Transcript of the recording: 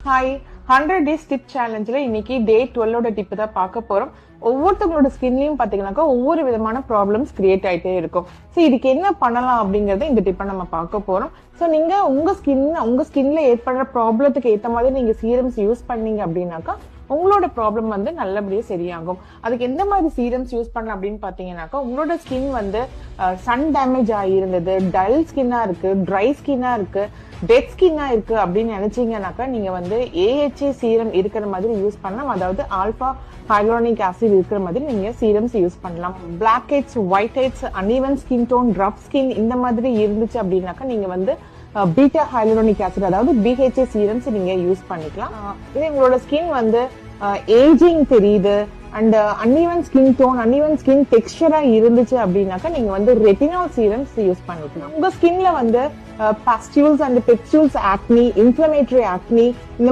Hi 100 days tip சேலஞ்சில் இன்னைக்கு டே 12ஓட tip தான் பார்க்க போறோம். ஒவ்வொருத்தவங்களோட ஸ்கின்லயும் பாத்தீங்கன்னாக்கா ஒவ்வொரு விதமான ப்ராப்ளம்ஸ் கிரியேட் ஆயிட்டே இருக்கும். ஸோ இதுக்கு என்ன பண்ணலாம் அப்படிங்கறத இந்த டிப்பை நம்ம பார்க்க போறோம். ஸோ நீங்க உங்க ஸ்கின்ல ஏற்படுற ப்ராப்ளத்துக்கு ஏற்ற மாதிரி நீங்க சீரம்ஸ் யூஸ் பண்ணீங்க அப்படின்னாக்கா உங்களோட ப்ராப்ளம் வந்து நல்லபடியா சரியாகும். அதுக்கு எந்த மாதிரி சீரம்ஸ் யூஸ் பண்ணலாம் அப்படின்னு பாத்தீங்கன்னாக்கா உங்களோட ஸ்கின் வந்து சன் டேமேஜ் ஆகியிருந்தது, டல் ஸ்கின்னா இருக்கு, ட்ரை ஸ்கின்னா இருக்கு, டெட் ஸ்கின்னா இருக்கு அப்படின்னு நினைச்சீங்கன்னாக்கா நீங்க வந்து AHA சீரம் இருக்கிற மாதிரி யூஸ் பண்ணலாம். அதாவது ஆல்பா ஹைலோனிக் ஆசிட் இருக்கிற மாதிரி நீங்க சீரம்ஸ் யூஸ் பண்ணலாம். Blackheads, whiteheads, uneven skin tone, rough skin இந்த மாதிரி இருந்துச்சு அப்படின்னாக்கா நீங்க வந்து பீட்டா ஹைலோனிக் ஆசிட் அதாவது BHA சீரம்ஸ் நீங்க யூஸ் பண்ணிக்கலாம். இது உங்களோட ஸ்கின் வந்து ஏஜிங் தெரியுது and uneven skin tone, uneven skin டெக்ஸ்சரா இருந்துச்சு அப்படின்னாக்கா நீங்க வந்து ரெட்டினால் சீரம்ஸ் யூஸ் பண்ணிக்கலாம். உங்க ஸ்கின்ல வந்து பாஸ்டியூல்ஸ் அண்ட் பெப்டியூல்ஸ் ஆக்னி, இன்ஃப்ளமேட்டரி ஆக்னி இந்த